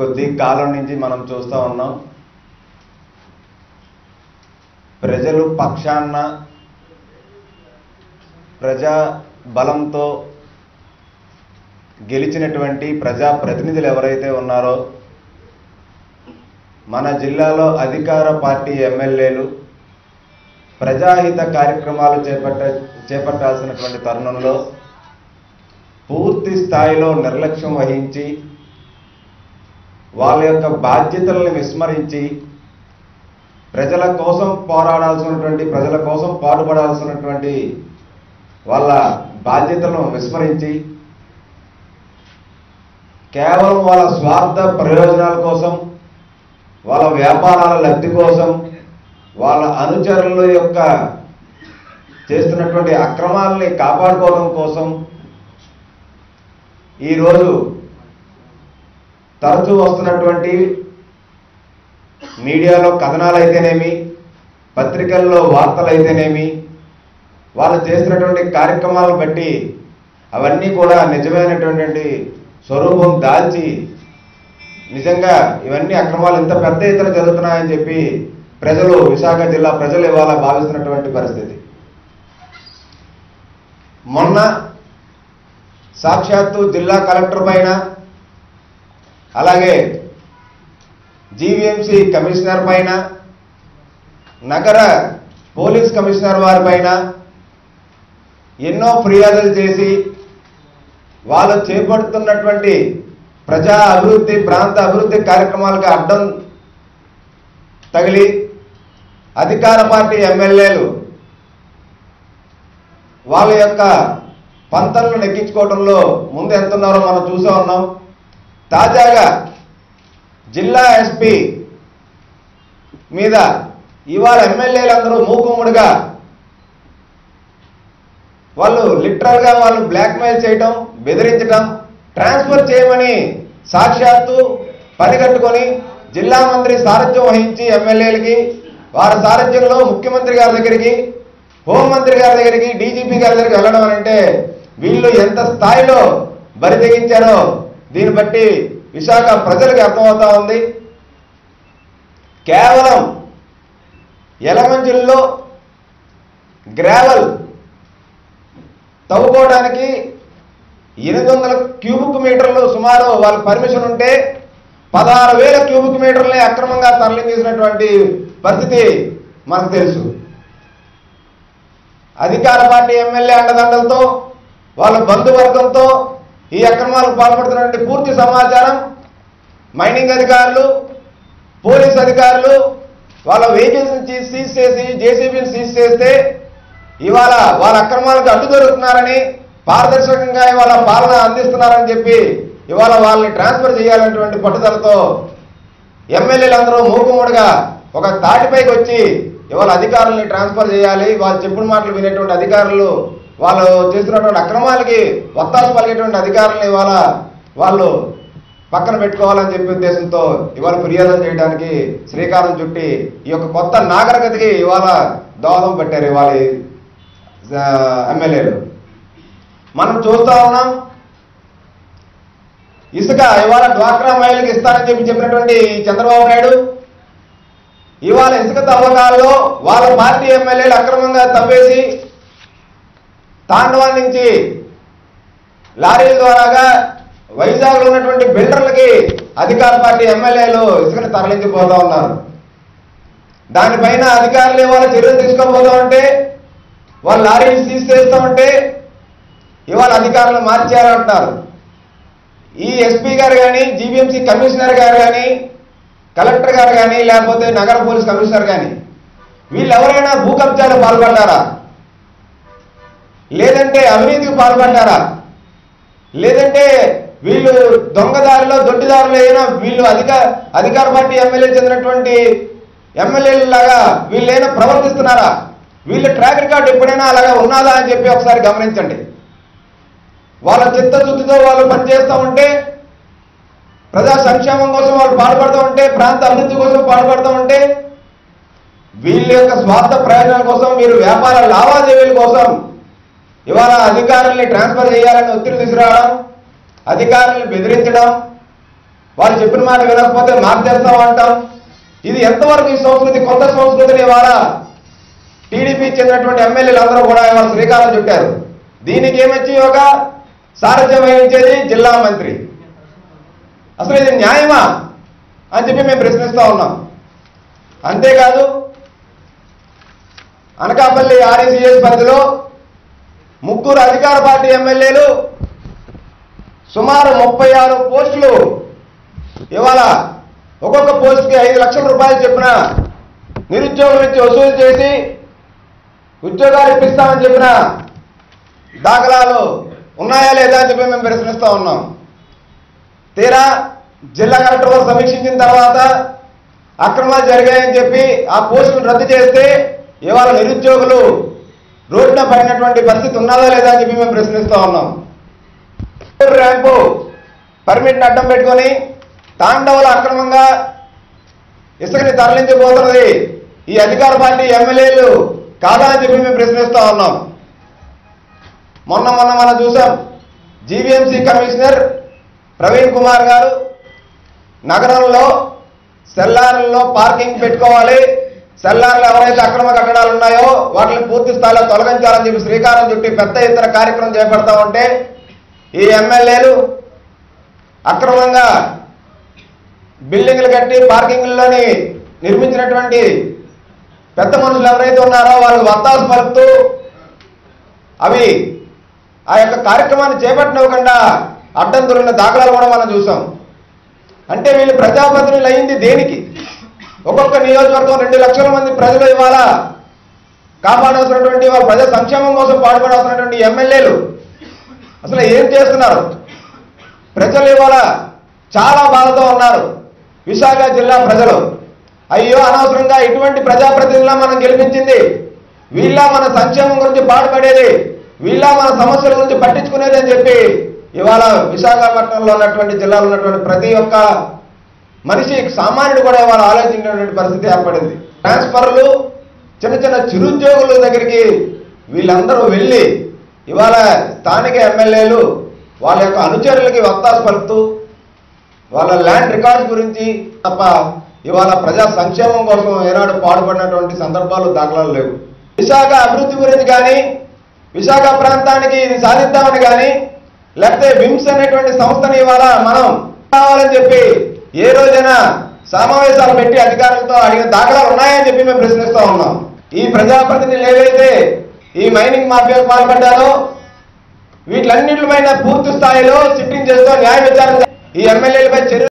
కొద్ది కాలం నుంచి మనం చూస్తూ ఉన్నాం. ప్రజలు పక్షాన ప్రజా బలంతో గెలిచినటువంటి ప్రజాప్రతినిధులు ఎవరైతే ఉన్నారో మన జిల్లాలో అధికార పార్టీ ఎమ్మెల్యేలు ప్రజాహిత కార్యక్రమాలు చేపట్టాల్సినటువంటి తరుణంలో పూర్తి స్థాయిలో నిర్లక్ష్యం వహించి వాళ్ళ యొక్క బాధ్యతలను విస్మరించి ప్రజల కోసం పోరాడాల్సినటువంటి ప్రజల కోసం పాటుపడాల్సినటువంటి వాళ్ళ బాధ్యతలను విస్మరించి కేవలం వాళ్ళ స్వార్థ ప్రయోజనాల కోసం వాళ్ళ వ్యాపారాల లబ్ధి కోసం వాళ్ళ అనుచరుల యొక్క చేస్తున్నటువంటి అక్రమాలని కాపాడుకోవడం కోసం ఈరోజు తరచూ వస్తున్నటువంటి మీడియాలో కథనాలు అయితేనేమి పత్రికల్లో వార్తలు అయితేనేమి వాళ్ళు చేస్తున్నటువంటి కార్యక్రమాలను బట్టి అవన్నీ కూడా నిజమైనటువంటి స్వరూపం దాల్చి నిజంగా ఇవన్నీ అక్రమాలు ఇంత పెద్ద ఎత్తున జరుగుతున్నాయని చెప్పి ప్రజలు విశాఖ జిల్లా ప్రజలు ఇవాళ భావిస్తున్నటువంటి పరిస్థితి. మొన్న సాక్షాత్తు జిల్లా కలెక్టర్ పైన అలాగే జీవీఎంసీ కమిషనర్ పైన నగర పోలీస్ కమిషనర్ వారి పైన ఎన్నో ఫిర్యాదులు చేసి వాళ్ళు చేపడుతున్నటువంటి ప్రజా అభివృద్ధి ప్రాంత అభివృద్ధి కార్యక్రమాలకు అడ్డం తగిలి అధికార పార్టీ ఎమ్మెల్యేలు వాళ్ళ యొక్క పంతలను నెక్కించుకోవడంలో ముందు ఎంతున్నారో మనం చూసా ఉన్నాం. తాజాగా జిల్లా ఎస్పీ మీద ఇవాళ ఎమ్మెల్యేలందరూ మూకుముడిగా వాళ్ళు లిటరల్గా వాళ్ళు బ్లాక్మెయిల్ చేయటం, బెదిరించడం, ట్రాన్స్ఫర్ చేయమని సాక్షాత్తు పనిగట్టుకొని జిల్లా మంత్రి సారథ్యం వహించి ఎమ్మెల్యేలకి వారి సారథ్యంలో ముఖ్యమంత్రి గారి దగ్గరికి, హోంమంత్రి గారి దగ్గరికి, డీజీపీ గారి దగ్గరికి వెళ్ళడం అంటే వీళ్ళు ఎంత స్థాయిలో బరి తెగించారో దీన్ని బట్టి విశాఖ ప్రజలకు అర్థమవుతా ఉంది. కేవలం యలమంచిల్లో గ్రావెల్ తవ్వుకోవడానికి 800 క్యూబిక్ మీటర్లు సుమారు వాళ్ళ పర్మిషన్ ఉంటే 16,000 క్యూబిక్ మీటర్లని అక్రమంగా తరలించేసినటువంటి పరిస్థితి మనకు తెలుసు. అధికార పార్టీ ఎమ్మెల్యే అండదండలతో వాళ్ళ బంధువర్గంతో ఈ అక్రమాలకు పాల్పడుతున్నటువంటి పూర్తి సమాచారం మైనింగ్ అధికారులు, పోలీస్ అధికారులు వాళ్ళ వెహికల్స్ నుంచి సీజ్ చేసి జేసీబీని సీజ్ చేస్తే ఇవాళ వాళ్ళ అక్రమాలకు అడ్డు దొరుకుతున్నారని, పారదర్శకంగా ఇవాళ పాలన అందిస్తున్నారని చెప్పి ఇవాళ వాళ్ళని ట్రాన్స్ఫర్ చేయాలనేటువంటి పట్టుదలతో ఎమ్మెల్యేలందరూ మూకుముడిగా ఒక తాటిపైకి వచ్చి ఇవాళ అధికారులని ట్రాన్స్ఫర్ చేయాలి, వాళ్ళు చెప్పుడు మాటలు వినేటువంటి అధికారులు, వాళ్ళు చేస్తున్నటువంటి అక్రమాలకి ఒత్తాసు పలిగేటువంటి అధికారులను ఇవాళ వాళ్ళు పక్కన పెట్టుకోవాలని చెప్పే ఉద్దేశంతో ఇవాళ ఫిర్యాదులు చేయడానికి శ్రీకారం చుట్టి ఈ యొక్క కొత్త నాగరికతకి ఇవాళ దోహదం పెట్టారు ఇవాళ ఎమ్మెల్యేలు. మనం చూస్తూ ఉన్నాం ఇసుక ఇవాళ డ్వాక్రా మహిళలకు ఇస్తానని చెప్పినటువంటి చంద్రబాబు నాయుడు ఇవాళ ఇసుక తవ్వకాల్లో వాళ్ళ పార్టీ ఎమ్మెల్యేలు అక్రమంగా తవ్వేసి తాండవం నుంచి లారీల ద్వారాగా వైజాగ్లో ఉన్నటువంటి బిల్డర్లకి అధికార పార్టీ ఎమ్మెల్యేలు ఇసుకను తరలించిపోతూ ఉన్నారు. దానిపైన అధికారులు ఇవాళ చర్యలు తీసుకోబోతూ ఉంటే వాళ్ళు లారీలు సీజ్ చేస్తూ ఉంటే ఇవాళ అధికారులు మార్చేయాలంటున్నారు. ఈ ఎస్పీ గారు కానీ, జీవీఎంసీ కమిషనర్ గారు కానీ, కలెక్టర్ గారు కానీ, లేకపోతే నగర పోలీస్ కమిషనర్ కానీ వీళ్ళు ఎవరైనా భూ కబ్జాలు పాల్పడ్డారా, లేదంటే అవినీతికి పాల్పడ్డారా, లేదంటే వీళ్ళు దొంగదారిలో దొడ్డిదారులు అయినా వీళ్ళు అధికార పార్టీ ఎమ్మెల్యే చెందినటువంటి ఎమ్మెల్యేలాగా వీళ్ళైనా ప్రవర్తిస్తున్నారా, వీళ్ళ ట్రాక్ రికార్డు ఎప్పుడైనా అలాగా ఉన్నదా అని చెప్పి ఒకసారి గమనించండి. వాళ్ళ చిత్తశుద్ధితో వాళ్ళు పనిచేస్తూ ఉంటే, ప్రజా సంక్షేమం కోసం వాళ్ళు పాటుపడుతూ ఉంటే, ప్రాంత అభివృద్ధి కోసం పాటుపడుతూ ఉంటే, వీళ్ళ యొక్క స్వార్థ ప్రయోజనాల కోసం, మీరు వ్యాపార లావాదేవీల కోసం ఇవాళ అధికారుల్ని ట్రాన్స్ఫర్ చేయాలని ఒత్తిడి తీసుకురావడం, అధికారుల్ని బెదిరించడం, వాళ్ళు చెప్పిన మాట వినకపోతే మార్చేస్తాం అంటాం. ఇది ఎంతవరకు ఈ సంస్కృతి, కొత్త సంస్కృతిని ఇవాళ టీడీపీ చెందినటువంటి ఎమ్మెల్యేలు అందరూ కూడా ఇవాళ శ్రీకారం చుట్టారు. దీనికి ఏమొచ్చి ఒక సారథ్యం వహించేది జిల్లా మంత్రి. అసలు ఇది న్యాయమా అని చెప్పి మేము ప్రశ్నిస్తూ ఉన్నాం. అంతేకాదు అనకాపల్లి ఆర్ఈసీఎస్ పరిధిలో 3 అధికార పార్టీ ఎమ్మెల్యేలు సుమారు 36 పోస్టులు ఇవాళ ఒక్కొక్క పోస్టుకి 5 లక్షల రూపాయలు చెప్పిన నిరుద్యోగుల నుంచి వసూలు చేసి ఉద్యోగాలు ఇప్పిస్తామని చెప్పిన దాఖలాలు ఉన్నాయా లేదా అని చెప్పి మేము ప్రశ్నిస్తూ ఉన్నాం. తీరా జిల్లా కలెక్టర్ సమీక్షించిన తర్వాత అక్రమాలు జరిగాయని చెప్పి ఆ పోస్టులు రద్దు చేస్తే ఇవాళ నిరుద్యోగులు రోడ్డున పడినటువంటి పరిస్థితి ఉన్నదా లేదా అని చెప్పి మేము ప్రశ్నిస్తూ ఉన్నాం. ర్యాంపు పర్మిట్ని అడ్డం పెట్టుకొని తాండవలో అక్రమంగా ఇసుకని తరలించిపోతున్నది ఈ అధికార పార్టీ ఎమ్మెల్యేలు కాదా అని చెప్పి మేము ప్రశ్నిస్తూ ఉన్నాం. మొన్న మనం చూసాం, జీవీఎంసీ కమిషనర్ ప్రవీణ్ కుమార్ గారు నగరంలో సెల్లార్లలో పార్కింగ్ పెట్టుకోవాలి, సెల్లార్లు ఎవరైతే అక్రమ కట్టడాలు ఉన్నాయో వాటిని పూర్తి స్థాయిలో తొలగించాలని చెప్పి శ్రీకారం చుట్టి పెద్ద ఎత్తున కార్యక్రమం చేపడతా ఉంటే ఈ ఎమ్మెల్యేలు అక్రమంగా బిల్డింగ్లు కట్టి పార్కింగ్లోని నిర్మించినటువంటి పెద్ద మనుషులు ఎవరైతే ఉన్నారో వాళ్ళు వత్తాసు పలుకుతూ అవి ఆ యొక్క కార్యక్రమాన్ని చేపట్టనివ్వకుండా అడ్డం దొరికిన దాఖలాలు కూడా మనం చూసాం. అంటే వీళ్ళు ప్రజాప్రతినిధులు అయింది దేనికి? ఒక్కొక్క నియోజకవర్గం 2 లక్షల మంది ప్రజలు ఇవాళ కాపాడాల్సినటువంటి, వాళ్ళ ప్రజా సంక్షేమం కోసం పాటుపడాల్సినటువంటి ఎమ్మెల్యేలు అసలు ఏం చేస్తున్నారు? ప్రజలు ఇవాళ చాలా బాధతో ఉన్నారు. విశాఖ జిల్లా ప్రజలు అయ్యో అనవసరంగా ఇటువంటి ప్రజాప్రతినిధులా మనం గెలిపించింది, వీళ్ళ మన సంక్షేమం గురించి పాటుపడేది, వీళ్ళ మన సమస్యల గురించి పట్టించుకునేది అని చెప్పి ఇవాళ విశాఖపట్నంలో ఉన్నటువంటి జిల్లాలో ఉన్నటువంటి ప్రతి ఒక్క మనిషి సామాన్యుడు కూడా ఇవాళ ఆలోచించినటువంటి పరిస్థితి ఏర్పడింది. ట్రాన్స్ఫర్లు చిన్న చిన్న చిరుద్యోగుల దగ్గరికి వీళ్ళందరూ వెళ్ళి ఇవాళ స్థానిక ఎమ్మెల్యేలు వాళ్ళ యొక్క అనుచరులకి వత్తాసు పలుకుతూ వాళ్ళ ల్యాండ్ రికార్డ్స్ గురించి తప్ప ఇవాళ ప్రజా సంక్షేమం కోసం ఏనాడు పాటుపడినటువంటి సందర్భాలు దాఖలాలు లేవు. విశాఖ అభివృద్ధి గురించి కానీ, విశాఖ ప్రాంతానికి ఇది సాధిద్దామని కానీ, లేకపోతే విమ్స్ అనేటువంటి సంస్థని ఇవాళ మనం కావాలని చెప్పి ఏ రోజైనా సమావేశాలు పెట్టి అధికారులతో అడిగిన దాఖలాలు ఉన్నాయని చెప్పి మేము ప్రశ్నిస్తూ ఉన్నాం. ఈ ప్రజాప్రతినిధులు ఏవైతే ఈ మైనింగ్ మాఫియాకు పాల్పడ్డారో వీటిలన్నింటిపైన పూర్తి స్థాయిలో సిట్టింగ్ చేస్తూ న్యాయ విచారణ ఈ ఎమ్మెల్యేలపై చర్య